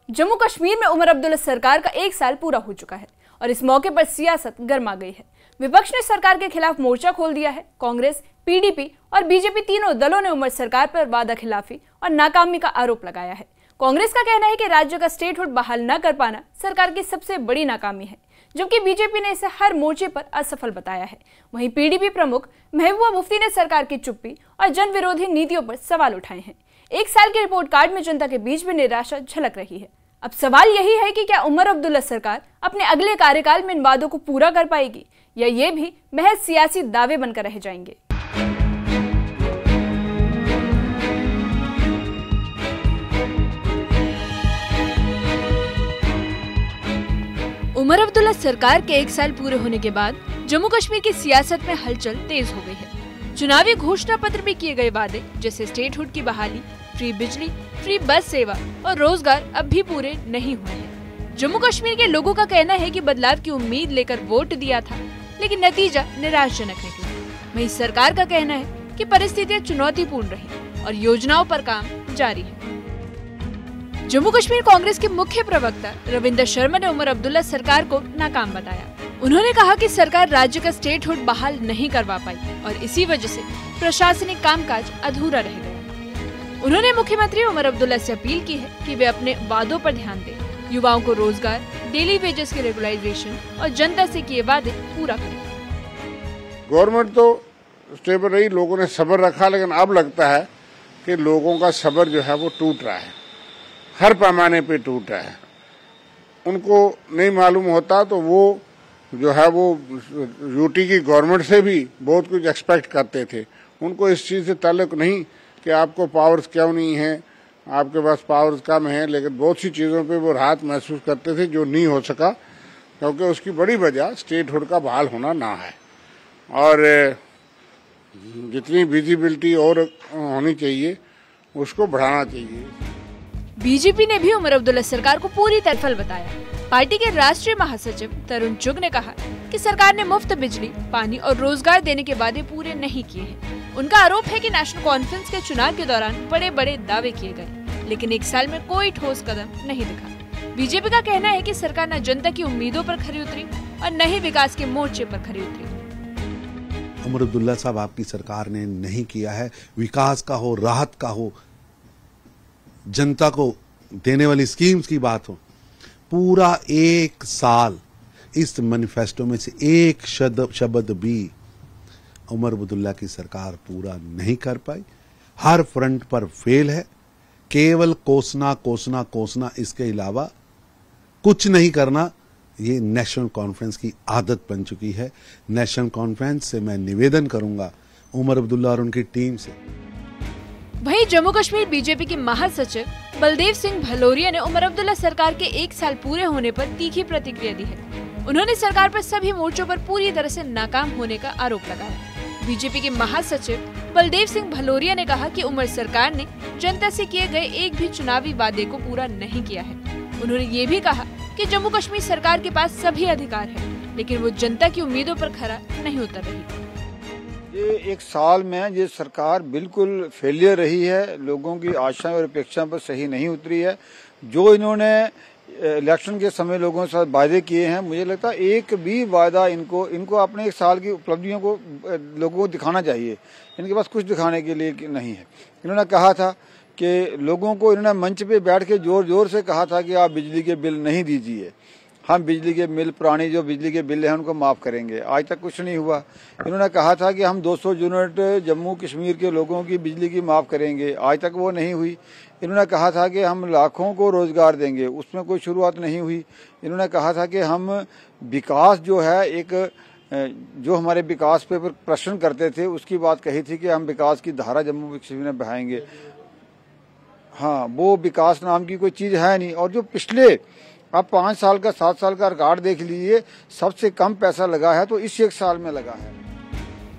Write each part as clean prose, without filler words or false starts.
जम्मू कश्मीर में उमर अब्दुल्ला सरकार का 1 साल पूरा हो चुका है और इस मौके पर सियासत गर्मा गई है। विपक्ष ने सरकार के खिलाफ मोर्चा खोल दिया है। कांग्रेस, पीडीपी और बीजेपी तीनों दलों ने उमर सरकार पर वादा खिलाफी और नाकामी का आरोप लगाया है। कांग्रेस का कहना है कि राज्य का स्टेटहुड बहाल न कर पाना सरकार की सबसे बड़ी नाकामी है, जबकि बीजेपी ने इसे हर मोर्चे पर असफल बताया है। वहीं पीडीपी प्रमुख महबूबा मुफ्ती ने सरकार की चुप्पी और जन विरोधी नीतियों पर सवाल उठाए हैं। 1 साल के रिपोर्ट कार्ड में जनता के बीच भी निराशा झलक रही है। अब सवाल यही है कि क्या उमर अब्दुल्ला सरकार अपने अगले कार्यकाल में इन वादों को पूरा कर पाएगी या ये भी महज सियासी दावे बनकर रह जाएंगे। उमर अब्दुल्ला सरकार के 1 साल पूरे होने के बाद जम्मू कश्मीर की सियासत में हलचल तेज हो गई है। चुनावी घोषणा पत्र में किए गए वादे जैसे स्टेटहुड की बहाली, फ्री बिजली, फ्री बस सेवा और रोजगार अब भी पूरे नहीं हुए हैं। जम्मू कश्मीर के लोगों का कहना है कि बदलाव की उम्मीद लेकर वोट दिया था, लेकिन नतीजा निराशाजनक निकला। वहीं सरकार का कहना है कि परिस्थितियां चुनौतीपूर्ण रही और योजनाओं पर काम जारी है। जम्मू कश्मीर कांग्रेस के मुख्य प्रवक्ता रविंदर शर्मा ने उमर अब्दुल्ला सरकार को नाकाम बताया। उन्होंने कहा कि सरकार राज्य का स्टेटहुड बहाल नहीं करवा पाई और इसी वजह से प्रशासनिक कामकाज अधूरा रह गया। उन्होंने मुख्यमंत्री उमर अब्दुल्ला से अपील की है कि वे अपने वादों पर ध्यान दें, युवाओं को रोजगार, डेली वेजेस के रेगुलाइजेशन और जनता से किए वादे पूरा करें। गवर्नमेंट तो स्टेबल रही, लोगों ने सब्र रखा, लेकिन अब लगता है कि लोगों का सब्र जो है वो टूट रहा है, हर पैमाने पे टूट रहा है। उनको नहीं मालूम होता तो वो जो है वो यूटी की गवर्नमेंट से भी बहुत कुछ एक्सपेक्ट करते थे। उनको इस चीज़ से ताल्लुक नहीं कि आपको पावर्स क्यों नहीं है, आपके पास पावर्स कम है, लेकिन बहुत सी चीज़ों पे वो राहत महसूस करते थे जो नहीं हो सका, क्योंकि उसकी बड़ी वजह स्टेटहुड का बहाल होना ना है। और जितनी विजिबिलिटी और होनी चाहिए उसको बढ़ाना चाहिए। बीजेपी ने भी उमर अब्दुल्ला सरकार को पूरी तरह विफल बताया। पार्टी के राष्ट्रीय महासचिव तरुण चुग ने कहा कि सरकार ने मुफ्त बिजली, पानी और रोजगार देने के वादे पूरे नहीं किए हैं। उनका आरोप है कि नेशनल कॉन्फ्रेंस के चुनाव के दौरान बड़े बड़े दावे किए गए, लेकिन 1 साल में कोई ठोस कदम नहीं दिखा। बीजेपी का कहना है कि सरकार न जनता की उम्मीदों पर खरी उतरी और न ही विकास के मोर्चे पर खरी उतरी। उमर अब्दुल्ला साहब, आपकी सरकार ने नहीं किया है, विकास का हो, राहत का हो, जनता को देने वाली स्कीम्स की बात हो, पूरा 1 साल इस मैनिफेस्टो में से एक शब्द भी उमर अब्दुल्ला की सरकार पूरा नहीं कर पाई। हर फ्रंट पर फेल है, केवल कोसना कोसना कोसना, इसके अलावा कुछ नहीं करना, ये नेशनल कॉन्फ्रेंस की आदत बन चुकी है। नेशनल कॉन्फ्रेंस से मैं निवेदन करूंगा उमर अब्दुल्ला और उनकी टीम से। वहीं जम्मू कश्मीर बीजेपी के महासचिव बलदेव सिंह भलोरिया ने उमर अब्दुल्ला सरकार के 1 साल पूरे होने पर तीखी प्रतिक्रिया दी है। उन्होंने सरकार पर सभी मोर्चों पर पूरी तरह से नाकाम होने का आरोप लगाया। बीजेपी के महासचिव बलदेव सिंह भलोरिया ने कहा कि उमर सरकार ने जनता से किए गए एक भी चुनावी वादे को पूरा नहीं किया है। उन्होंने ये भी कहा कि जम्मू कश्मीर सरकार के पास सभी अधिकार है, लेकिन वो जनता की उम्मीदों पर खरा नहीं उतर रही। ये 1 साल में ये सरकार बिल्कुल फेलियर रही है, लोगों की आशाएं और अपेक्षाएं पर सही नहीं उतरी है। जो इन्होंने इलेक्शन के समय लोगों के साथ वायदे किए हैं, मुझे लगता है एक भी वायदा इनको अपने 1 साल की उपलब्धियों को लोगों को दिखाना चाहिए। इनके पास कुछ दिखाने के लिए नहीं है। इन्होंने कहा था कि लोगों को, इन्होंने मंच पे बैठ के जोर जोर से कहा था कि आप बिजली के बिल नहीं दीजिए, हम बिजली के बिल, पुरानी जो बिजली के बिल हैं उनको माफ़ करेंगे। आज तक कुछ नहीं हुआ। इन्होंने कहा था कि हम 200 यूनिट जम्मू कश्मीर के लोगों की बिजली की माफ़ करेंगे, आज तक वो नहीं हुई। इन्होंने कहा था कि हम लाखों को रोजगार देंगे, उसमें कोई शुरुआत नहीं हुई। इन्होंने कहा था कि हम विकास जो है, एक जो हमारे विकास पे प्रश्न करते थे उसकी बात कही थी कि हम विकास की धारा जम्मू कश्मीर में बहाएंगे। हाँ, वो विकास नाम की कोई चीज़ है नहीं। और जो पिछले आप 5 साल का, 7 साल का रिकॉर्ड देख लीजिए, सबसे कम पैसा लगा है तो इस 1 साल में लगा है।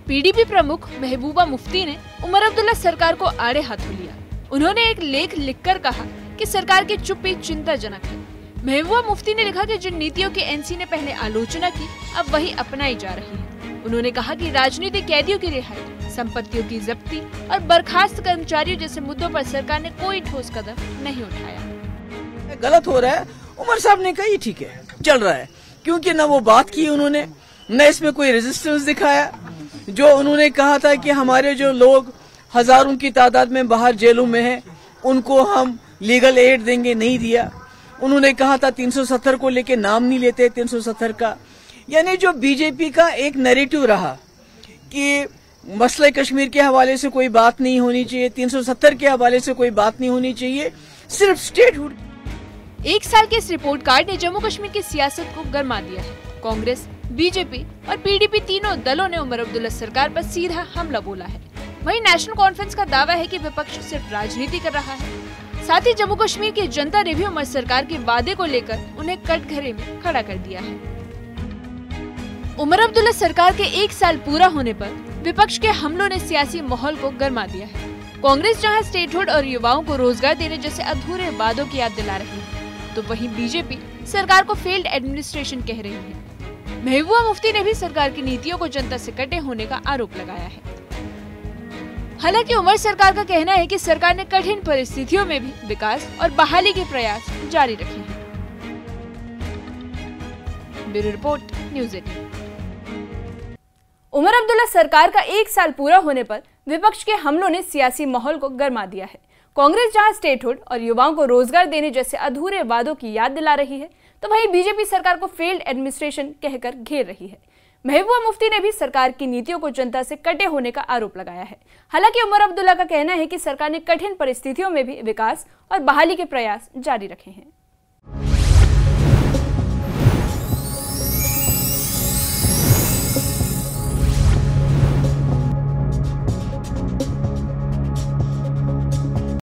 पीडीपी प्रमुख महबूबा मुफ्ती ने उमर अब्दुल्ला सरकार को आड़े हाथों लिया। उन्होंने एक लेख लिखकर कहा कि सरकार की चुप्पी चिंताजनक है। महबूबा मुफ्ती ने लिखा कि जिन नीतियों की एनसी ने पहले आलोचना की, अब वही अपनाई जा रही है। उन्होंने कहा कि राजनीतिक कैदियों की रिहाई, संपत्तियों की जब्ती और बर्खास्त कर्मचारियों जैसे मुद्दों पर सरकार ने कोई ठोस कदम नहीं उठाया। गलत हो रहा है, उमर साहब ने कहा ये ठीक है, चल रहा है, क्योंकि ना वो बात की उन्होंने, न इसमें कोई रेजिस्टेंस दिखाया। जो उन्होंने कहा था कि हमारे जो लोग हजारों की तादाद में बाहर जेलों में हैं, उनको हम लीगल एड देंगे, नहीं दिया। उन्होंने कहा था 370 को लेके नाम नहीं लेते 370 का। यानी जो बीजेपी का एक नैरेटिव रहा कि मसले कश्मीर के हवाले से कोई बात नहीं होनी चाहिए, 370 के हवाले से कोई बात नहीं होनी चाहिए, सिर्फ स्टेटहुड। एक साल के इस रिपोर्ट कार्ड ने जम्मू कश्मीर की सियासत को गरमा दिया है। कांग्रेस, बीजेपी और पीडीपी तीनों दलों ने उमर अब्दुल्ला सरकार पर सीधा हमला बोला है। वहीं नेशनल कॉन्फ्रेंस का दावा है कि विपक्ष सिर्फ राजनीति कर रहा है। साथ ही जम्मू कश्मीर की जनता ने भी उमर सरकार के वादे को लेकर उन्हें कटघरे में खड़ा कर दिया है। उमर अब्दुल्ला सरकार के एक साल पूरा होने पर विपक्ष के हमलों ने सियासी माहौल को गरमा दिया है। कांग्रेस जहां स्टेटहुड और युवाओं को रोजगार देने जैसे अधूरे वादों की याद दिला रही है, तो वहीं बीजेपी सरकार को फेल्ड एडमिनिस्ट्रेशन कह रही है। महबूबा मुफ्ती ने भी सरकार की नीतियों को जनता से कटे होने का आरोप लगाया है। हालांकि उमर सरकार का कहना है कि सरकार ने कठिन परिस्थितियों में भी विकास और बहाली के प्रयास जारी रखे हैं। Bureau report, news 18। Omar Abdullah सरकार का एक साल पूरा होने पर विपक्ष के हमलों ने सियासी माहौल को गरमा दिया है। कांग्रेस जहां स्टेटहुड और युवाओं को रोजगार देने जैसे अधूरे वादों की याद दिला रही है, तो वहीं बीजेपी सरकार को फेल्ड एडमिनिस्ट्रेशन कहकर घेर रही है। महबूबा मुफ्ती ने भी सरकार की नीतियों को जनता से कटे होने का आरोप लगाया है। हालांकि उमर अब्दुल्ला का कहना है कि सरकार ने कठिन परिस्थितियों में भी विकास और बहाली के प्रयास जारी रखे हैं।